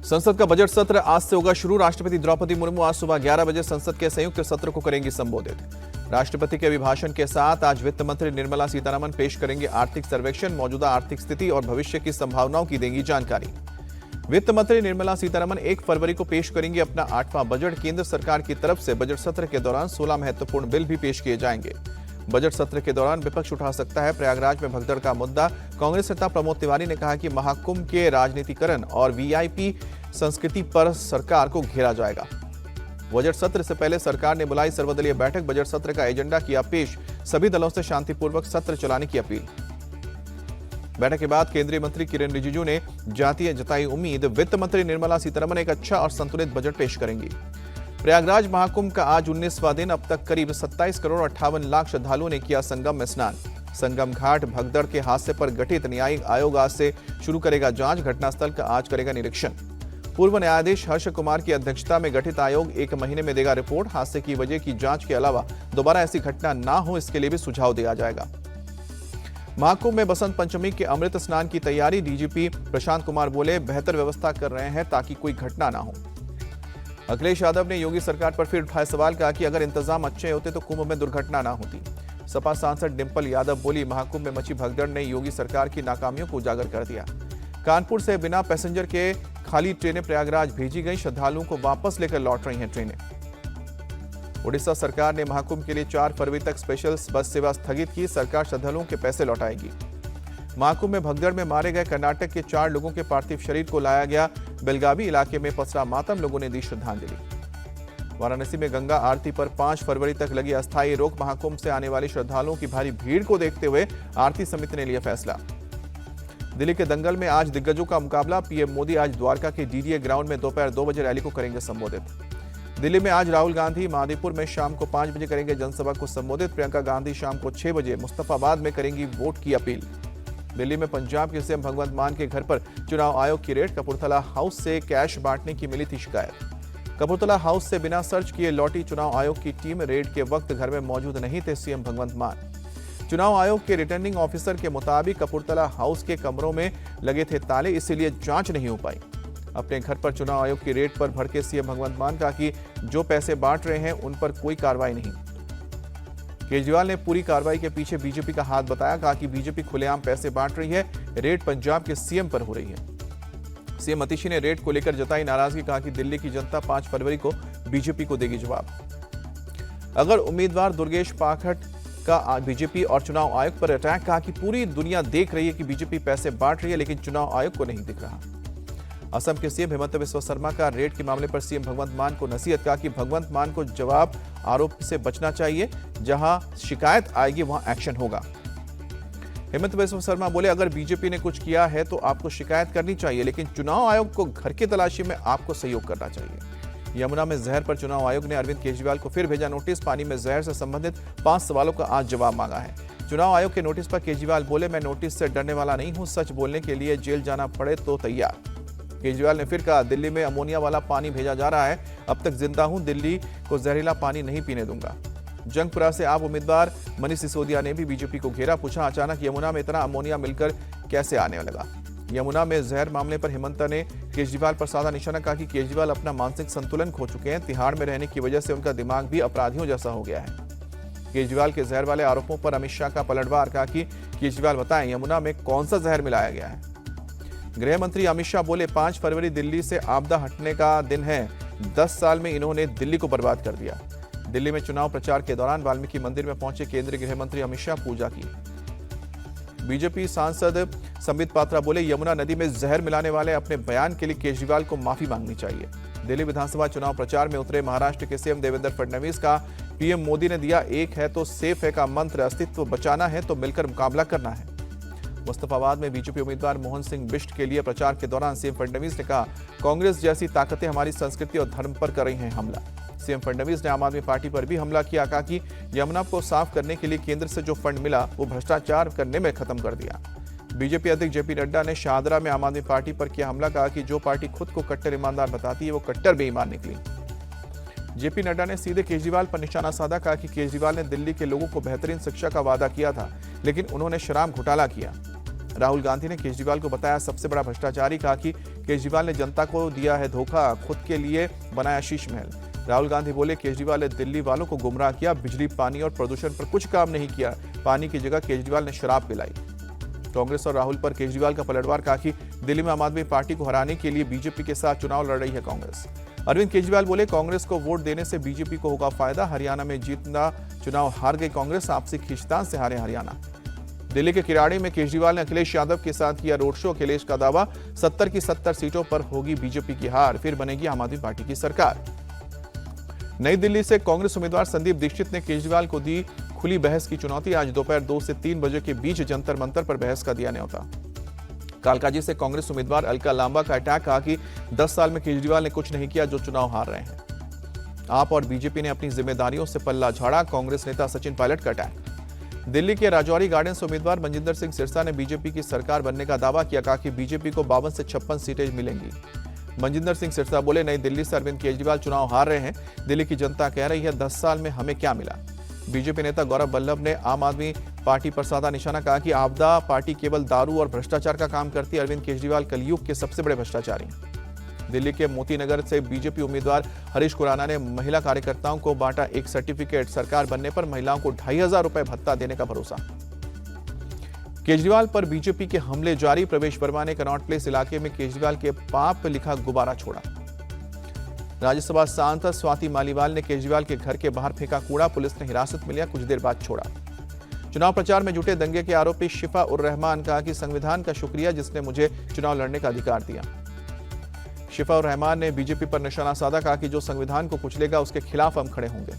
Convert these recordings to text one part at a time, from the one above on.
संसद का बजट सत्र आज से होगा शुरू। राष्ट्रपति द्रौपदी मुर्मू आज सुबह 11 बजे संसद के संयुक्त सत्र को करेंगी संबोधित। राष्ट्रपति के अभिभाषण के साथ आज वित्त मंत्री निर्मला सीतारमण पेश करेंगे आर्थिक सर्वेक्षण, मौजूदा आर्थिक स्थिति और भविष्य की संभावनाओं की देंगी जानकारी। वित्त मंत्री निर्मला सीतारमण 1 फरवरी को पेश करेंगी अपना 8वां बजट। केंद्र सरकार की तरफ से बजट सत्र के दौरान 16 महत्वपूर्ण बिल भी पेश किए जाएंगे। बजट सत्र के दौरान विपक्ष उठा सकता है प्रयागराज में भगदड़ का मुद्दा। कांग्रेस नेता प्रमोद तिवारी ने कहा कि महाकुंभ के राजनीतिकरण और वीआईपी संस्कृति पर सरकार को घेरा जाएगा। बजट सत्र से पहले सरकार ने बुलाई सर्वदलीय बैठक। बजट सत्र का एजेंडा किया पेश, सभी दलों से शांतिपूर्वक सत्र चलाने की अपील। बैठक के बाद केंद्रीय मंत्री किरेन रिजिजू ने जताई उम्मीद, वित्त मंत्री निर्मला सीतारमण एक अच्छा और संतुलित बजट पेश करेंगी। प्रयागराज महाकुंभ का आज 19वां दिन। अब तक करीब 27 करोड़ 58 लाख श्रद्धालुओं ने किया संगम में स्नान। संगम घाट भगदड़ के हादसे पर गठित न्यायिक आयोग आज से शुरू करेगा जांच। घटनास्थल का आज करेगा निरीक्षण। पूर्व न्यायाधीश हर्ष कुमार की अध्यक्षता में गठित आयोग 1 महीने में देगा रिपोर्ट। हादसे की वजह की जांच के अलावा दोबारा ऐसी घटना ना हो, इसके लिए भी सुझाव दिया जाएगा। महाकुंभ में बसंत पंचमी के अमृत स्नान की तैयारी। डीजीपी प्रशांत कुमार बोले, बेहतर व्यवस्था कर रहे हैं ताकि कोई घटना ना हो। अखिलेश यादव ने योगी सरकार पर फिर उठाए सवाल, कहा कि अगर इंतजाम अच्छे होते तो कुंभ में दुर्घटना ना होती। सपा सांसद डिंपल यादव बोली, महाकुंभ में मची भगदड़ ने योगी सरकार की नाकामियों को उजागर कर दिया। कानपुर से बिना पैसेंजर के खाली ट्रेनें प्रयागराज भेजी गई। श्रद्धालुओं को वापस लेकर लौट रही हैं ट्रेनें। उड़ीसा सरकार ने महाकुंभ के लिए 4 फरवरी तक स्पेशल बस सेवा स्थगित की। सरकार श्रद्धालुओं के पैसे लौटाएगी। महाकुंभ में भगदड़ में मारे गए कर्नाटक के 4 लोगों के पार्थिव शरीर को लाया गया। बेलगावी इलाके में पसरा मातम, लोगों ने दी श्रद्धांजलि। वाराणसी में गंगा आरती पर 5 फरवरी तक लगी अस्थायी रोक। महाकुंभ से आने वाली श्रद्धालुओं की भारी भीड़ को देखते हुए आरती समिति ने लिया फैसला। दिल्ली के दंगल में आज दिग्गजों का मुकाबला। पीएम मोदी आज द्वारका के डीडीए ग्राउंड में दोपहर 2 बजे रैली को करेंगे संबोधित। दिल्ली में आज राहुल गांधी मादीपुर में शाम को 5 बजे करेंगे जनसभा को संबोधित। प्रियंका गांधी शाम को 6 बजे मुस्तफाबाद में करेंगी वोट की अपील। दिल्ली में पंजाब के सीएम भगवंत मान के घर पर चुनाव आयोग की रेड। कपूरथला हाउस से कैश बांटने की मिली थी शिकायत। कपूरथला हाउस से बिना सर्च किए लौटी चुनाव आयोग की टीम। रेड के वक्त घर में मौजूद नहीं थे सीएम भगवंत मान। चुनाव आयोग के रिटर्निंग ऑफिसर के मुताबिक कपूरथला हाउस के कमरों में लगे थे ताले, इसीलिए जांच नहीं हो पाई। अपने घर पर चुनाव आयोग की रेड पर भड़के सीएम भगवंत मान कहा कि जो पैसे बांट रहे हैं उन पर कोई कार्रवाई नहीं। केजरीवाल ने पूरी कार्रवाई के पीछे बीजेपी का हाथ बताया। कहा कि बीजेपी खुलेआम पैसे बांट रही है। रेड पंजाब के सीएम पर हो रही है। सीएम अतिशी ने रेड को लेकर जताई नाराजगी। कहा कि दिल्ली की जनता 5 फरवरी को बीजेपी को देगी जवाब। अगर उम्मीदवार दुर्गेश पाठक का बीजेपी और चुनाव आयोग पर अटैक। कहा कि पूरी दुनिया देख रही है कि बीजेपी पैसे बांट रही है, लेकिन चुनाव आयोग को नहीं दिख रहा। असम के सीएम हेमंत बिस्वा शर्मा का रेड के मामले पर सीएम भगवंत मान को नसीहत। कहा कि भगवंत मान को जवाब आरोप से बचना चाहिए, जहां शिकायत आएगी वहां एक्शन होगा। हेमंत बिस्वा शर्मा बोले, अगर बीजेपी ने कुछ किया है तो आपको शिकायत करनी चाहिए, लेकिन चुनाव आयोग को घर की तलाशी में आपको सहयोग करना चाहिए। यमुना में जहर पर चुनाव आयोग ने अरविंद केजरीवाल को फिर भेजा नोटिस। पानी में जहर से संबंधित 5 सवालों का आज जवाब मांगा है। चुनाव आयोग के नोटिस पर केजरीवाल बोले, मैं नोटिस से डरने वाला नहीं हूं, सच बोलने के लिए जेल जाना पड़े तो तैयार। केजरीवाल ने फिर कहा, दिल्ली में अमोनिया वाला पानी भेजा जा रहा है, अब तक जिंदा हूं, दिल्ली को जहरीला पानी नहीं पीने दूंगा। जंगपुरा से आप उम्मीदवार मनीष सिसोदिया ने भी बीजेपी को घेरा। पूछा, अचानक यमुना में इतना अमोनिया मिलकर कैसे आने लगा। यमुना में जहर मामले पर हेमंत ने केजरीवाल पर साधा निशाना। कहा कि केजरीवाल अपना मानसिक संतुलन खो चुके हैं। तिहाड़ में रहने की वजह से उनका दिमाग भी अपराधियों जैसा हो गया है। केजरीवाल के जहर वाले आरोपों पर अमित शाह का पलटवार। कहा कि केजरीवाल बताएं, यमुना में कौन सा जहर मिलाया गया है। गृह मंत्री अमित शाह बोले, 5 फरवरी दिल्ली से आपदा हटने का दिन है। 10 साल में इन्होंने दिल्ली को बर्बाद कर दिया। दिल्ली में चुनाव प्रचार के दौरान वाल्मीकि मंदिर में पहुंचे केंद्रीय गृह मंत्री अमित शाह, पूजा की। बीजेपी सांसद संबित पात्रा बोले, यमुना नदी में जहर मिलाने वाले अपने बयान के लिए केजरीवाल को माफी मांगनी चाहिए। दिल्ली विधानसभा चुनाव प्रचार में उतरे महाराष्ट्र के सीएम देवेंद्र फडणवीस का पीएम मोदी ने दिया एक है तो सेफ है का मंत्र। अस्तित्व बचाना है तो मिलकर मुकाबला करना है। मुस्तफाबाद में बीजेपी उम्मीदवार मोहन सिंह बिष्ट के लिए प्रचार के दौरान सीएम फडणवीस ने कहा, कांग्रेस जैसी ताकतें हमारी संस्कृति और धर्म पर कर रही हैं हमला। सीएम फडणवीस ने आम आदमी पार्टी पर भी हमला किया। कहा कि यमुना को साफ करने के लिए केंद्र से जो फंड मिला वो भ्रष्टाचार करने में खत्म कर दिया। बीजेपी अध्यक्ष जेपी नड्डा ने शाहदरा में आम आदमी पार्टी पर किया हमला। कहा कि जो पार्टी खुद को कट्टर ईमानदार बताती है वो कट्टर बेईमान निकली। जेपी नड्डा ने सीधे केजरीवाल पर निशाना साधा। कहा कि केजरीवाल ने दिल्ली के लोगों को बेहतरीन शिक्षा का वादा किया था, लेकिन उन्होंने शराब घोटाला किया। राहुल गांधी ने केजरीवाल को बताया सबसे बड़ा भ्रष्टाचारी। कहा कि केजरीवाल ने जनता को दिया है धोखा, खुद के लिए बनाया शीश महल। राहुल गांधी बोले केजरीवाल ने दिल्ली वालों को गुमराह किया, बिजली, पानी और प्रदूषण पर कुछ काम नहीं किया, पानी की जगह केजरीवाल ने शराब पिलाई। कांग्रेस और राहुल पर केजरीवाल का पलटवार, कहा कि दिल्ली में आम आदमी पार्टी को हराने के लिए बीजेपी के साथ चुनाव लड़ रही है कांग्रेस। अरविंद केजरीवाल बोले कांग्रेस को वोट देने से बीजेपी को होगा फायदा, हरियाणा में जीतना, चुनाव हार गई कांग्रेस, आपसी खींचतान से हारे हरियाणा। दिल्ली के किराड़ी में केजरीवाल ने अखिलेश यादव के साथ किया रोड शो। अखिलेश का दावा 70 की 70 सीटों पर होगी बीजेपी की हार, फिर बनेगी आम आदमी पार्टी की सरकार। नई दिल्ली से कांग्रेस उम्मीदवार संदीप दीक्षित ने केजरीवाल को दी खुली बहस की चुनौती। आज दोपहर 2 से 3 बजे के बीच जंतर मंतर पर बहस का दिया न्योता। कालकाजी से कांग्रेस उम्मीदवार अलका लांबा का अटैक, कहा कि 10 साल में केजरीवाल ने कुछ नहीं किया जो चुनाव हार रहे हैं। आप और बीजेपी ने अपनी जिम्मेदारियों से पल्ला झाड़ा, कांग्रेस नेता सचिन पायलट का अटैक। दिल्ली के राजौरी गार्डन से उम्मीदवार मनजिंदर सिंह सिरसा ने बीजेपी की सरकार बनने का दावा किया, कहा कि बीजेपी को 52 से 56 सीटें मिलेंगी। मनजिंदर सिंह सिरसा बोले नई दिल्ली से अरविंद केजरीवाल चुनाव हार रहे हैं, दिल्ली की जनता कह रही है 10 साल में हमें क्या मिला। बीजेपी नेता गौरव वल्लभ ने आम आदमी पार्टी पर साधा निशाना, कहा कि आपदा पार्टी केवल दारू और भ्रष्टाचार का काम करती है, अरविंद केजरीवाल कलयुग के सबसे बड़े भ्रष्टाचारी। दिल्ली के मोतीनगर से बीजेपी उम्मीदवार हरीश खुराना ने महिला कार्यकर्ताओं को बांटा एक सर्टिफिकेट, सरकार बनने पर महिलाओं को 2500 रुपए भत्ता देने का भरोसा। केजरीवाल पर बीजेपी के हमले जारी, प्रवेश वर्मा ने कनॉट प्लेस इलाके में केजरीवाल के पाप लिखा गुब्बारा छोड़ा। राज्यसभा सांसद स्वाति मालीवाल ने केजरीवाल के घर के बाहर फेंका कूड़ा, पुलिस ने हिरासत में लिया, कुछ देर बाद छोड़ा। चुनाव प्रचार में जुटे दंगे के आरोपी शिफा उर रहमान, कहा कि संविधान का शुक्रिया जिसने मुझे चुनाव लड़ने का अधिकार दिया। शिफा उर रहमान ने बीजेपी पर निशाना साधा, कहा कि जो संविधान को कुचलेगा उसके खिलाफ हम खड़े होंगे।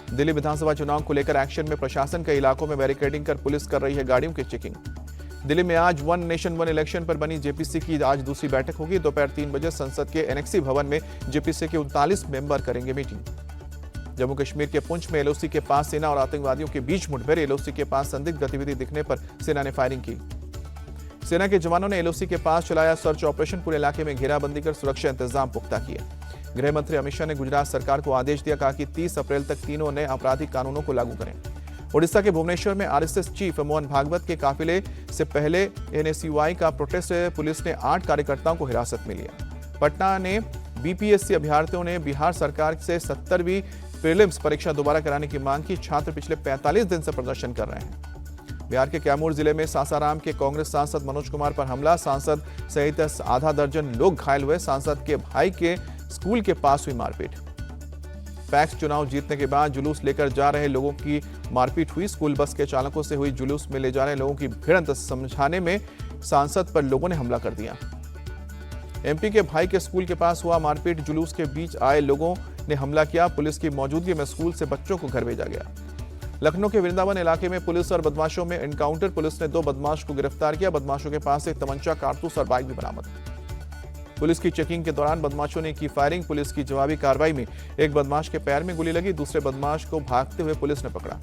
दिल्ली विधानसभा चुनाव को लेकर एक्शन में प्रशासन, कई इलाकों में बैरिकेडिंग कर पुलिस कर रही है गाड़ियों की चेकिंग। दिल्ली में आज वन नेशन वन इलेक्शन पर बनी जेपीसी की आज दूसरी बैठक होगी। दोपहर 3 बजे संसद के एनेक्सी भवन में जेपीसी के 39 मेंबर करेंगे मीटिंग। जम्मू कश्मीर के पुंछ में एलओसी के पास सेना और आतंकवादियों के बीच मुठभेड़, एलओसी के पास संदिग्ध गतिविधि दिखने पर सेना ने फायरिंग की। सेना के जवानों ने एलओसी के पास चलाया सर्च ऑपरेशन, पूरे इलाके में घेराबंदी कर सुरक्षा इंतजाम पुख्ता किए। गृह मंत्री अमित शाह ने गुजरात सरकार को आदेश दिया, कहा कि 30 अप्रैल तक तीनों नए आपराधिक कानूनों को लागू करें। ओडिशा के भुवनेश्वर में आरएसएस चीफ मोहन भागवत के काफिले से पहले एनएसयूआई का प्रोटेस्ट, पुलिस ने 8 कार्यकर्ताओं को हिरासत में लिया। पटना ने बीपीएससी अभ्यर्थियों ने बिहार सरकार से 70वीं प्रीलिम्स परीक्षा दोबारा कराने की मांग की। छात्र पिछले 45 दिन से प्रदर्शन कर रहे हैं। बिहार के कैमूर जिले में सासाराम के कांग्रेस सांसद मनोज कुमार पर हमला, सांसद सहित आधा दर्जन लोग घायल हुए। सांसद के भाई के स्कूल के पास हुई मारपीट। पैक्स चुनाव जीतने के बाद जुलूस लेकर जा रहे लोगों की मारपीट हुई। स्कूल बस के चालकों से हुई जुलूस में ले जा रहे लोगों की भिड़ंत, समझाने में सांसद पर लोगों ने हमला कर दिया। एमपी के भाई के स्कूल के पास हुआ मारपीट, जुलूस के बीच आए लोगों ने हमला किया। पुलिस की मौजूदगी में स्कूल से बच्चों को घर भेजा गया। लखनऊ के वृंदावन इलाके में पुलिस और बदमाशों में एनकाउंटर, पुलिस ने 2 बदमाश को गिरफ्तार किया। बदमाशों के पास से तमंचा, कारतूस और बाइक भी बरामद। पुलिस की चेकिंग के दौरान बदमाशों ने की फायरिंग, पुलिस की जवाबी कार्रवाई में एक बदमाश के पैर में गोली लगी, दूसरे बदमाश को भागते हुए पुलिस ने पकड़ा।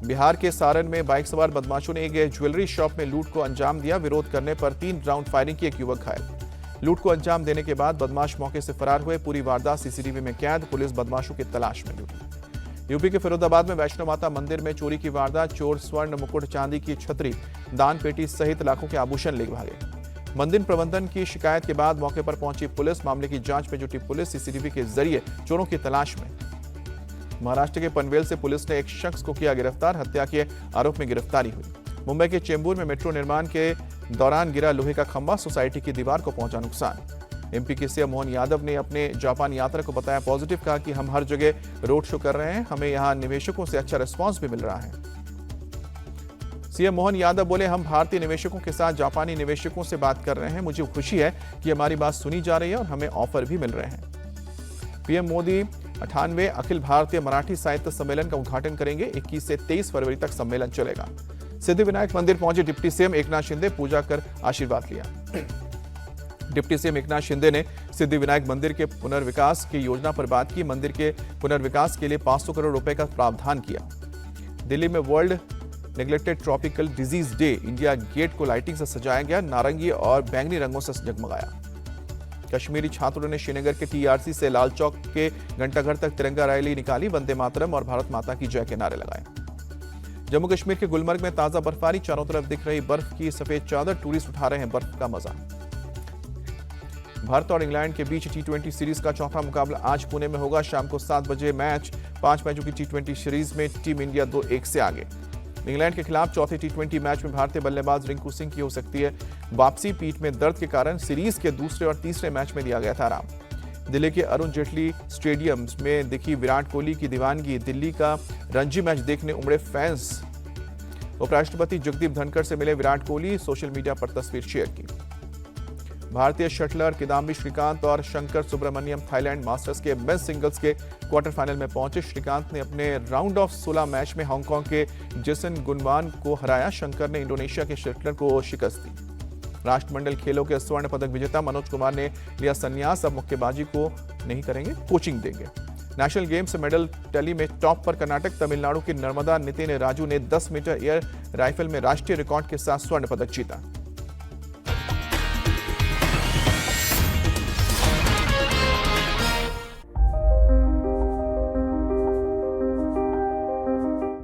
बिहार के सारण में बाइक सवार बदमाशों ने एक ज्वेलरी शॉप में लूट को अंजाम दिया। विरोध करने पर 3 राउंड फायरिंग की, एक युवक घायल। लूट को अंजाम देने के बाद बदमाश मौके से फरार हुए। पूरी वारदात सीसीटीवी में कैद, पुलिस बदमाशों की तलाश में जुटी। यूपी के फिरोजाबाद में वैष्णो माता मंदिर में चोरी की वारदात, चोर स्वर्ण मुकुट, चांदी की छतरी, दान पेटी सहित लाखों के आभूषण ले भागे। मंदिर प्रबंधन की शिकायत के बाद मौके पर पहुंची पुलिस, मामले की जांच में जुटी पुलिस, सीसीटीवी के जरिए चोरों की तलाश में। महाराष्ट्र के पनवेल से पुलिस ने एक शख्स को किया गिरफ्तार, हत्या के आरोप में गिरफ्तारी हुई। मुंबई के चेंबूर में मेट्रो निर्माण के दौरान गिरा लोहे का खंभा, सोसाइटी की दीवार को पहुंचा नुकसान। एमपी के सीएम मोहन यादव ने अपने जापान यात्रा को बताया पॉजिटिव, कहा कि हम हर जगह रोड शो कर रहे हैं, हमें यहां निवेशकों से अच्छा रिस्पांस भी मिल रहा है। सीएम मोहन यादव बोले, हम भारतीय निवेशकों के साथ जापानी निवेशकों से बात कर रहे हैं, मुझे खुशी है कि हमारी बात सुनी जा रही है और हमें ऑफर भी मिल रहे हैं। पीएम मोदी 98वें अखिल भारतीय मराठी साहित्य सम्मेलन का उद्घाटन करेंगे। 21 से 23 फरवरी तक सम्मेलन चलेगा। सिद्धिविनायक मंदिर पहुंचे डिप्टी सीएम एकनाथ शिंदे, पूजा कर आशीर्वाद लिया। डिप्टी सीएम एकनाथ शिंदे ने सिद्धिविनायक मंदिर के पुनर्विकास की योजना पर बात की। मंदिर के पुनर्विकास के लिए 500 करोड़ रुपए का प्रावधान किया। दिल्ली में world neglected tropical disease day, India Gate को लाइटिंग से सजाया गया, नारंगी और बैंगनी रंगों से जगमगाया। कश्मीरी छात्रों ने श्रीनगर के टीआरसी से लाल चौक के घंटाघर तक तिरंगा रैली निकाली, वंदे मातरम और भारत माता की जय के नारे लगाए। जम्मू कश्मीर के गुलमर्ग में ताजा बर्फबारी, चारों तरफ दिख रही बर्फ की सफेद चादर, टूरिस्ट उठा रहे हैं बर्फ का मजा। भारत और इंग्लैंड के बीच टी20 सीरीज का चौथा मुकाबला आज पुणे में होगा। शाम को 7 बजे मैच। 5 मैचों की टी20 सीरीज में टीम इंडिया 2-1 से आगे। इंग्लैंड के खिलाफ चौथे टी20 मैच में भारतीय बल्लेबाज रिंकू सिंह की हो सकती है वापसी। पीठ में दर्द के कारण सीरीज के दूसरे और तीसरे मैच में दिया गया था आराम। दिल्ली के अरुण जेटली स्टेडियम में दिखी विराट कोहली की दीवानगी, दिल्ली का रणजी मैच देखने उमड़े फैंस। उपराष्ट्रपति जगदीप धनखड़ से मिले विराट कोहली, सोशल मीडिया पर तस्वीर शेयर की। भारतीय शटलर किदाम्बी श्रीकांत और शंकर सुब्रमण्यम थाईलैंड मास्टर्स के मेंस सिंगल्स के क्वार्टर फाइनल में पहुंचे। श्रीकांत ने अपने राउंड ऑफ 16 मैच में हांगकांग के जेसन गुनवान को हराया। शंकर ने इंडोनेशिया के शटलर को शिकस्त दी। राष्ट्रमंडल खेलों के स्वर्ण पदक विजेता मनोज कुमार ने लिया संन्यास, अब मुक्केबाजी को नहीं करेंगे, कोचिंग देंगे। नेशनल गेम्स मेडल टैली में टॉप पर कर्नाटक। तमिलनाडु की नर्मदा नितिन राजू ने 10 मीटर एयर राइफल में राष्ट्रीय रिकॉर्ड के साथ स्वर्ण पदक जीता।